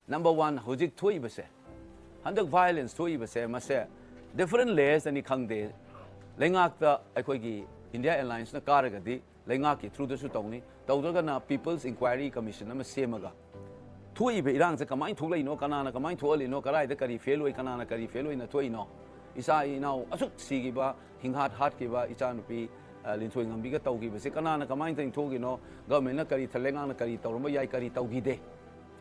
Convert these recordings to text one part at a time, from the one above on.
number one hojik thui base handak violence thui base mase different layers ani khangde lengak ta akoi gi India Airlines na karagadi lengak ki through the su tawni tawdaga na people's inquiry commission na semaga thui be irang se kamai thulai no kanana kamai tholi no karai da kari failoi kanana kari failoi na thui no isa inau asuk sigi ba hinghat hat ki ba icha nupi linthoi ngambi ga tawgi be se kanana kamai thing thogi no government na kari thalenga na kari tawrma yai kari tawgi de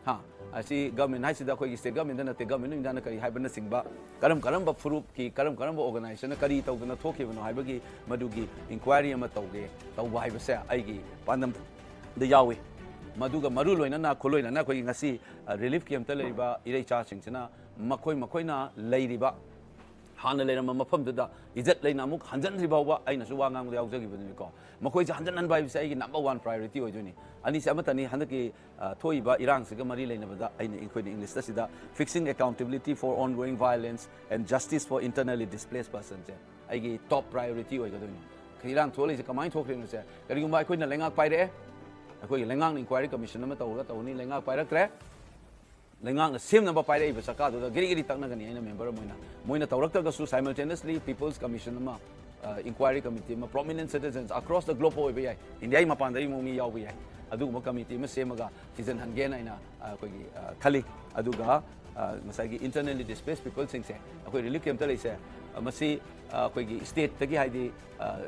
ha asi government hai sida khoi state government na te government ni dana kari haibana singba karam ba furup ki karam ba organization na kari tawdana thoki bano haibagi madugi inquiry ama tawge tawba haiba se ai gi pandam de yawi maduga maru loina na kholoina na khoi ngasi relief camp ta leiba irei cha singchina makhoi na leiriba hana leirama mafam da izat leina muk hanjan ri bawa aina su wa ngang yaw jagi bani ko makhoi ja hanjan nan bai sai gi number 1 priority oi joni ani se amatani handaki thoi ba irang se ga mari leina bada aina ikhoi english ta sida fixing accountability for ongoing violence and justice for internally displaced persons ai gi top priority oi ga doni khirang thole se kamai thokre no se kari gumba ikhoi na lenga pai re akoi lengang inquiry commission ma tawga tawni lenga pairak tre lengang na sim number paire ba saka do giri takna gani aina member moina tawrak ta su simultaneously people's commission ma inquiry committee ma prominent citizens across the globe oi ba india ma pandai mo mi yaw ba adu ma committee ma semaga season hangen aina akoi khali aduga masagi internally displaced people sing se akoi relief camp ta lei se masi akoi state tagi haidi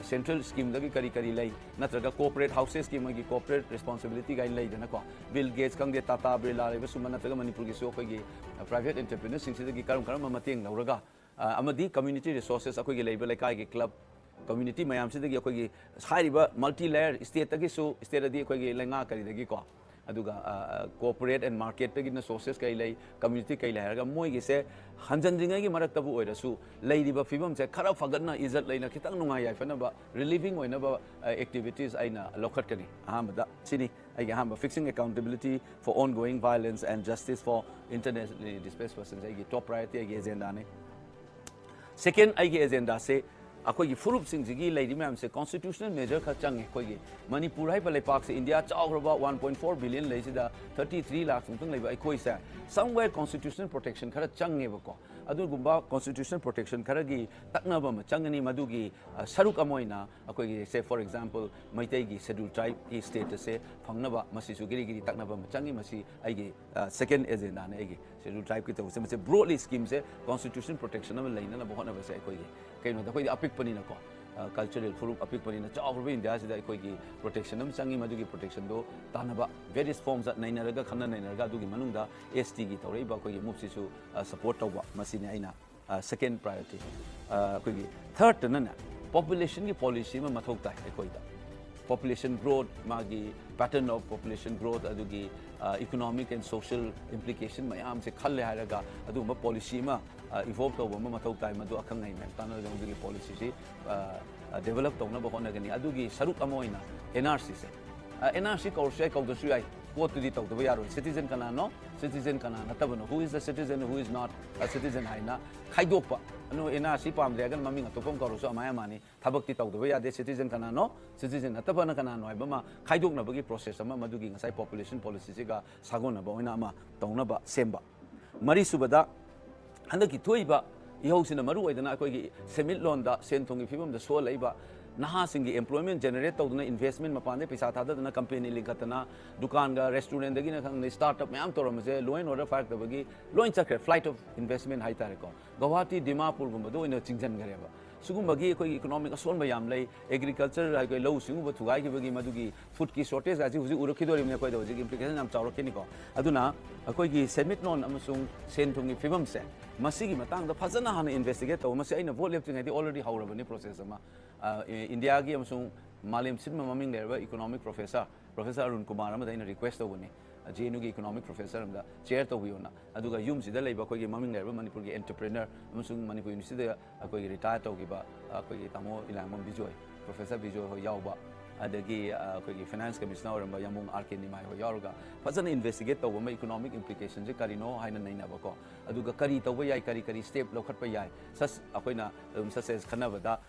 central scheme dagi kari lei natraga corporate houses ki magi corporate responsibility gai lei dana ko bill gates kang de tata birla lei suma natraga manipur gi so akoi private entrepreneurs sing dagi karam mateng lauraga amadi community resources akoi gi lei ba kai gi club community mayam se dagi akoi gi hairiba multi layer state tagi so state adi akoi gi lenga kari dagi ko aduga corporate and market tagi na sources kai lei community kai lei ga moi gi se hanjan jingai gi marak tabu oira su lei riba fibam se khara fagatna izat leina khitang nungai yai fana ba relieving oina ba activities aina lokhat kani ahamba sini ai ga hamba fixing accountability for ongoing violence and justice for internationally displaced persons ai gi top priority ai gi agenda ne second ai gi agenda se akoi furup sing jigi leidi mam se constitutional measure kha chang koi gi manipur hai palai park se india chawraba 1.4 billion lei sida 33 lakh sung lei ba koi sa somewhere constitutional protection khara chang nge ba ko adu gumba constitutional protection khara gi takna ba ma changani madu gi saruk amoina akoi gi say for example maitai gi scheduled tribe ki status se phangna ba masi su giri takna ba ma changi masi ai gi second agenda ne ai gi scheduled tribe ki to se broadly scheme se constitutional protection na leina na bahona ba se koi gi kaino da koi apik pani na ko cultural furup apik pani na chawrba india sida koi gi protection am changi madu gi protection do tanaba various forms at naina raga khanna naina raga du gi manungda st gi tawrei ba koi gi mupsi su support tawba masini aina second priority koi gi third na population gi policy ma mathok tai koi da population growth magi pattern of population growth adugi economic and social implication mayam se khalle haraga adu ma policy ma evolve to ma mathau tai madu akhang ngai mem tanal dong policy si develop to na ba hona gani adugi saruk amoina nrc se nrc ko se ko do sui what to di to do yaro citizen kana no citizen kana natabano who is the citizen who is not a citizen haina khaidok pa anu nrc pam de gan mami atopom ko so amaya mani thabak ti to do ya de citizen kana no citizen natabana kana no ba ma khaidok na bagi process ama madugi ngasai population policy se ga sagona ba oina ama tongna ba semba mari subada handaki thoiba ihosina maru oidana akoi gi semit loan da sen thongi fibam da so leiba naha singi employment generate tawduna investment mapane paisa thadana company linkatana dukan ga restaurant dagi na khang startup mayam toram je loan order fact bagi loan chakre flight of investment hai tare ko Guwahati Dimapur gumba do ina chingjan gareba sugum bagi koi economic asol bayam lai agriculture ai koi low singu bu thugai ki bagi madugi food ki shortage aji huji urokhi dori me koi do ji implication am chawro kini ko aduna koi gi semit non amasung sen thungi fibam se masigi matang da phajana hana investigate to masi aina vote lifting ai already haurabani process ama India gi amasung malim sinma maming lerba economic professor Arun Kumar ama daina request tawni JNU gi economic professor amda chair tawiyona aduga yum sida leiba koi gi maming lerba Manipur gi entrepreneur amasung Manipur University da koi gi retire tawgiba koi gi tamo ilamam bijoy professor bijoy ho yawba adagi koi gi finance commissioner oramba yamung RK Nimai ho yaruga fazana investigate tawba ma economic implications je karino haina naina ba ko aduga kari tawba yai kari step lokhat pa yai sas akoina success khana bada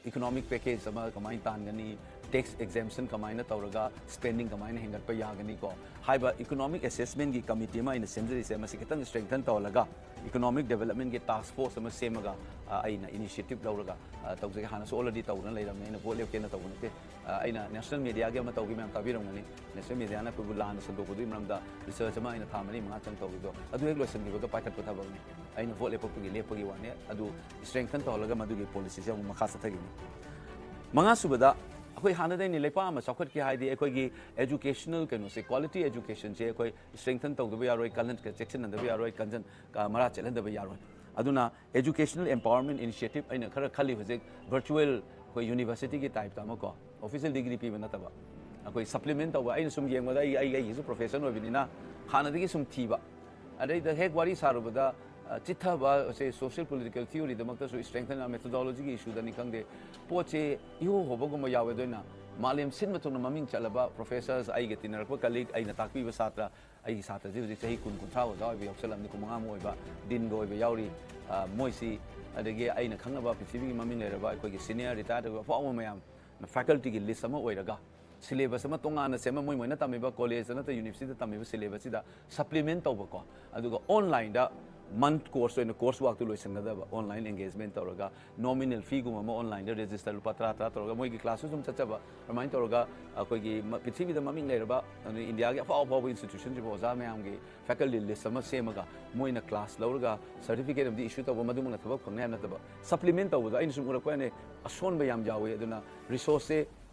economic package sama kamai tan gani tax exemption kamaina tawraga spending kamaina hengat pa yagani ko haiba economic assessment gi committee ma ina semjari se masi kitang strengthen tawlaga economic development gi task force ma semaga aina initiative lawraga tawjage hana so already tawna leiramne ina vote leke na tawna te aina national media gi ma tawgi mam tabiram ngani national media na pu lan sandu ko di mamda research ma ina thamani ma chang tawgi do adu ek losan gi ko pakat patha bawni aina vote lepo gi lepo gi wane adu strengthen tawlaga madu gi policy se ma khasa thagi manga subada अखोई हाना दे निलेपा म सखत की हाइदे अखोई educational कनो से quality education से अखोई strengthen तौदब यारोय kiln के section अंदब यारोय कंजन का मरा चलंदब यारोय अदुना एजुकेशनल एम्पावरमेंट इनिशिएटिव अइना खरा खाली हजे वर्चुअल अखोई यूनिवर्सिटी की टाइप ता मको ऑफिशियल डिग्री पी बनतबा अखोई सप्लीमेंट तौबा अइना सुम येंगदा आई सु प्रोफेशन ओबिनिना हाना दे सुम थीबा अदे द हेक वारी सारुबदा चिथाबा से सोशल पॉलिटिकल थ्योरी दमकता सो स्ट्रेंथन मेथोडोलॉजी की इशू दनी खंगदे पोचे इहो होबगुम यावे दोना मालेम सिन मतुन ममिंग चलबा प्रोफेसर्स आई गे तिनरक कलीग आई ताकपी छात्र आई छात्र जी चही कुन कुंथ्रा हो जावे यक्सलम नि कुमंगा मोइबा दिन गोइबा याउरी मोइसी अदगे आइना खंगबा पृथ्वी की ममिंग लेरबा अखोगी सीनियर रिटायर्ड फाव मयाम फैकल्टी की लिस्ट अमा ओइरगा सिलेबस अमा तोंगाना सेमा मोइ मोइना तमिबा कॉलेज नता यूनिवर्सिटी तमिबा सिलेबस सिदा सप्लीमेंट तौबको अदुगा ऑनलाइन दा month course in course work to loisen da online engagement tawraga nominal fee gum ma online da register lupa tra tawraga moi gi classes dum chachaba remind tawraga akoi gi pithimi da maming leiraba india gi afa afa institution ji boza mayam gi faculty list sama semaga moi na class lawraga certificate of the issue taw madum na thabak phang na taba supplement taw da in sum ura ko ne ason ba yam jawe aduna resource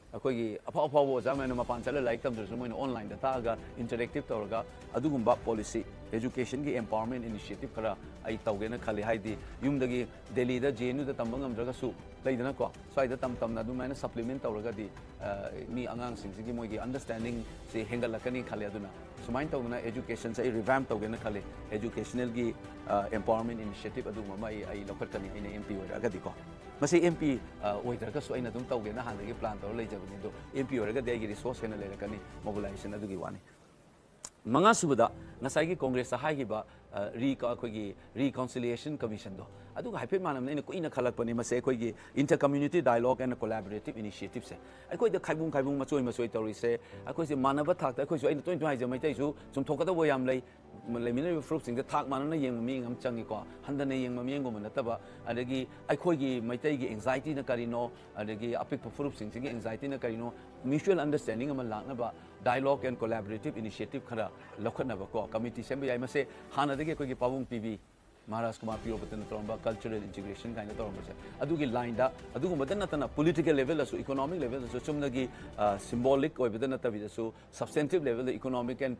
अखोगी अफा अफा ओजा मैंने मपान चले like तम दरसु Moin online दता गा interactive तौरगा अदुगुंबा policy education की empowerment initiative खरा आई तौगेना खाली हाइदी युमदगी दिल्ली दा JNU दा तंबंग अमद्रगा सु लेदना को स्वाइदा तम तम ना दु मैंने सप्लीमेंट तौरगा दी मी अंगांग सिंग मोगी अंडरस्टैंडिंग से हेंगल लकनी खाली अदुना सुमाइन तौगना एजुकेशन से रिवैम्प तौगेना खाली एजुकेशनल की एम्पावरमेंट इनिशिएटिव अदुगुंबा आई लखटकनी इन एमपी ओरगा दिको मसे एमपी ओइदरगा सो आइना दुम तौगेना हानगी प्लान तौर लेजबनी दो एमपी ओरगा देगी रिसोर्स हेना लेरकनी मोबिलाइजेशन अदुगी वानी मंगा सुबदा ngasai congress haigiba reconciliation commission do adu haipet manam ne ko ina khalak pani mase koi gi inter community dialogue and collaborative initiative se akoi da khaibung masoi tori se akoi se manaba thak ta akoi so ina toin hai jamai tai su sum thokada wo yam lai lemina fruit sing da thak manana yeng mi ngam changi ko handane yeng ma yeng gum na taba adagi akoi gi maitai gi anxiety na karino adagi apik fruit sing gi anxiety na karino mutual understanding am lang na ba dialogue and collaborative initiative khara lokhna ba ko committee sembe yai mase hana de ko gi pawung pv Maharaj Kumar Piro Batan Tromba cultural integration kind of Tromba. Adugi line da, Adugu Madanatana political level, so economic level, so Sumnagi symbolic or Vidanata, so substantive level, the economic and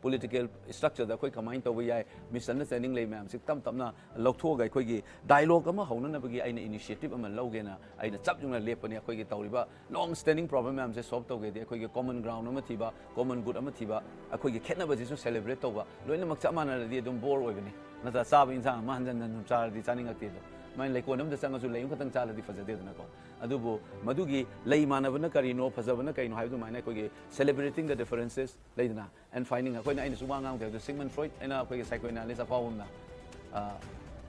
political structure, the quick mind of we misunderstanding layman, Siktam Tamna, Loktoga, Kogi, dialogue, Honanabagi, an initiative, and Logana, I the subjuna lepania, Kogi Tauriba, long standing problem, I'm just soft away, the common ground, Amatiba, common good Amatiba, a Kogi Kenabas to celebrate over, Loina Maxamana, they don't bore with me. Nata sabi insan mahanjan nan char di chaning akti do main like onam da sanga su layung khatang chala di fazade na ko adubu madugi lay manabana karino fazabana kaino haidu maina ko ge celebrating the differences laidna and finding a ko na ina sumangang the Sigmund Freud ina ko ge psychoanalysis afawum na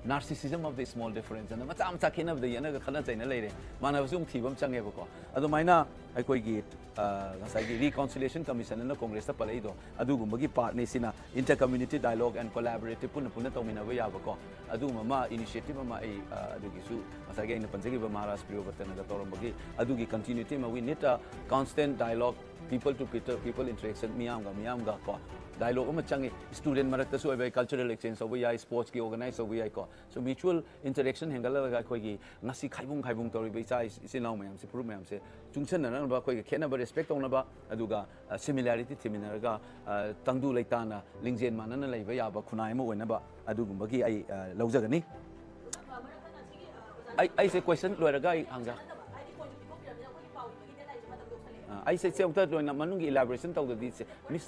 narcissism of the small difference and macham chakin of the yana ga khana chaina leire mana sum thibam change ba ko adu maina ai koi gi ngasai gi reconciliation commission na congress ta palai do adu gum gi part ne sina inter community dialogue and collaborative puna tomina ba ya ba ko adu mama initiative ma ai adu gi su ngasai gi ina panjagi ba Maharaj Prio Batan ga torom gi adu gi continuity ma we need a constant dialogue people to people interaction miyam ga ko dialogue ma changi student marak ta so by cultural exchange so we sports ki organize so we ko so mutual interaction hengala ga khoi gi ngasi khaibung tori be chai isi naw mayam se proof mayam se chungchen na ba khoi gi khena ba respect ong na ba aduga similarity thiminar ga tangdu leitana lingjen manana leiba ya ba khunai ma oina ba adugum gi ai laujagani ai se question loiraga ai hangja ai se cheuta loina manung elaboration tawda di se miss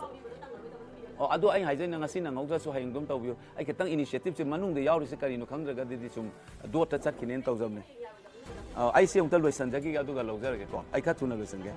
ado ai haijai na ngasi na ngauja so haingdom tawbiyo ai ketang initiative se manung de yauri se karino khangraga di sum do ta chat kinen tawjam ne ai se ungtal loisan jagi adu ga logjar ge ko ai ka thuna loisan ge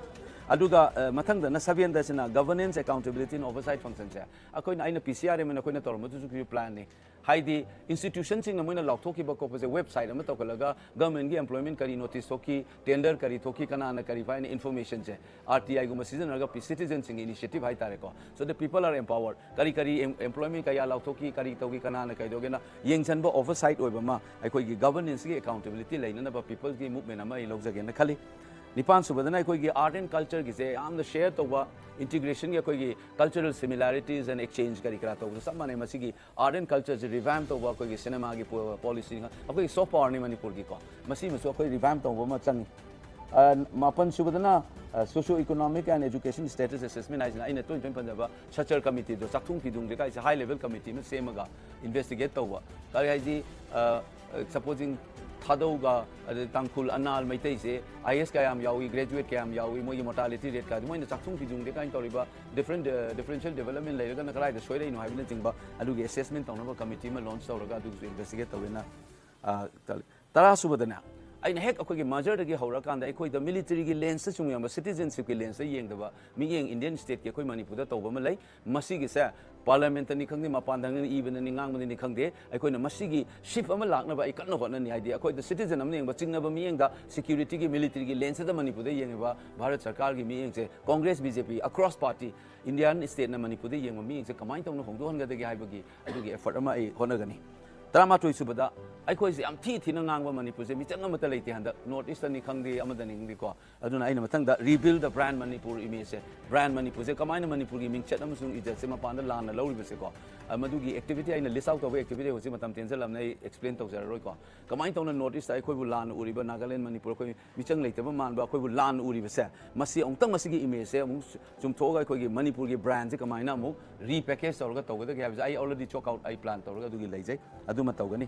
aduga mathang da na sabian da sina governance accountability and oversight function se akoi na PCRM na koi na tor mutu su plan ni haidi institution sing na moina lok thoki ba ko se website ama to kalaga government gi employment kari notice thoki tender kari thoki kana na kari fine information se RTI go season aga citizen sing initiative hai tare ko so the people are empowered kari employment kaya lok thoki kari thoki kana na kai doge na yengchan ba oversight oi ba ma akoi gi governance gi accountability leina na ba people gi movement ama i lok jage na khali Nipan subadana koi gi art and culture gi se am the share to ba integration gi koi gi cultural similarities and exchange kari kara to samane masigi art and culture je revamp to ba koi gi cinema gi policy koi soft power ni manipur gi ko masi maso koi revamp to ba ma chang mapan subadana socio economic and education status assessment ai na to panjaba structure committee do sakthung pidung de kai high level committee me semaga investigate to ba kari ai ji supposing Thadauga, Tankul, Anal, Maitese, IS Kayam Yawi, graduate Kayam Yawi, Moy mortality rate, Kadmo in the Saksung Pijung, the kind of differential development later than the Krai, the Sweden, you know, having nothing but I do the assessment on a committee, launch or to investigate the winner. Tarasubadana. I heck a quick major to get Horakan, the military lens, citizenship lens, the Indian state, Yakoi Manipuda, Malay, Masigi, parliamentary Kangdi, Mapandang, even in Ningang in the Kangde, I could Masigi, ship a malak, but I can't know any idea. Quite the citizen of name, but sing never meaning the security military lens of the Manipuda, Yanga, Bharat Sarkar, meaning Congress BJP, across party, Indian state Manipuda, Yang means a command on the Honga, the Gibagi, I do get for my Honagani. Tramatu Subada, I call the teeth in Nanga Manipur, Mitangamatalaiti and the northeastern Kangdi Amadan Ko. I don't know, that rebuild the brand Manipur image, brand Manipur, Kamana Manipur, meaning Chetamasun is a Semapan land, a low Visico. A Madugi activity and a list out of activity was Simatam Tenzel, I explained to Zeroiko. Command on the northeast, I could land Uriba, Nagaland, Manipur, Michang later, man, but I could land Uriba. Masi on Tamasigi image, some Toga could give Manipur brands, Kamina, repackage or got over the gaps. I already chalk out I plant or do lazy. Matogani.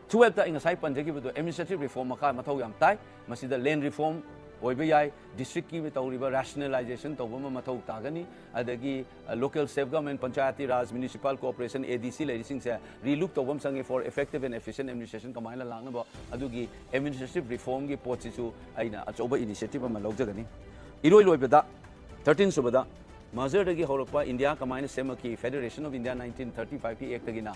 12 in a side panjaki with the administrative reform, Matogam Tai, Masida land reform, OBI, district with our rationalization, Togoma Matog Tagani, Adagi, local self government, Panchayati Raj, municipal cooperation, ADC, ladies, relooked over Sangi for effective and efficient administration, Kamala Langaba, Adugi, administrative reform, Pochisu, Aina, Achoba initiative of Malogani. Iroi Beda, 13 Subada, Mazerdagi Horopa, India, Kamina Semaki, Federation of India 1935 Act Agina.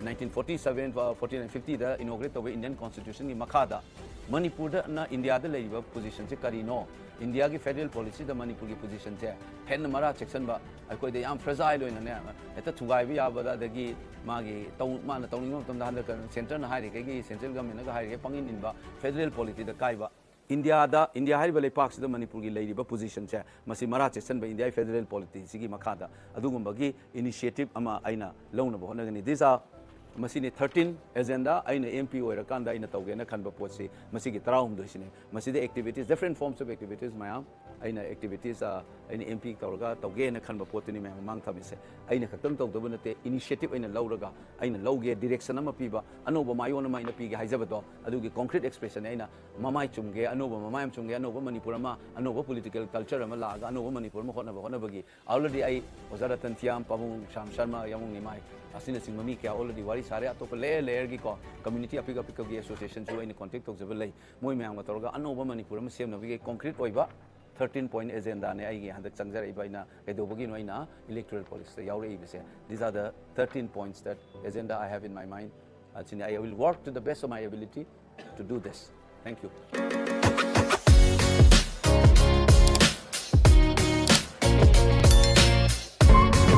1947, 1450, the inaugurate of Indian Constitution in Makada. Manipur na India the labor position se karino. India ki federal policy the Manipur ki position se. Hen mara section ba. I koi de am fragile in ne. Eta thugai bi abada de ki magi tong man tong ning tom da center na hai ke central government na hai ke pangin in ba federal policy the kai ba. India hari bale parks the Manipur ki labor position se. Masi mara section ba India federal policy sigi Makada. Adugumba ki initiative ama aina launa bo na gani. These are Masini 13 agenda, I MP or a Kanda in a Togena Kanba Potsi, Masiki Traum Dusine, Masidi activities, different forms of activities, my aina activities are in MP Torga, Togena Kanba Potini, Mang Tamise, Aina Katum Tobunate, initiative in a Lauraga, Aina Logia, direction of Piba, Anova, my own mind Piga, Hizabato, I do concrete expression, Aina, Mamai Chunge, Anova, Mamam Chunge, Anova Manipurama, Anova political culture, Malaga, Anova Manipurma, Honabagi. Already I was at Tantiam, Pavung, Sham Sharma, Yamungi Mai. Asina sing mami kya already wari sare atop layer gi ko community apika gi association jo in contact tok jebel lai moi myang ma torga anoba manipur ma sem na bi concrete oiba 13 point agenda ne ai gi handak changjar ai baina edobogi noina electoral policy yaure ibse. These are the 13 points that agenda I have in my mind. I will work to the best of my ability to do this. Thank you.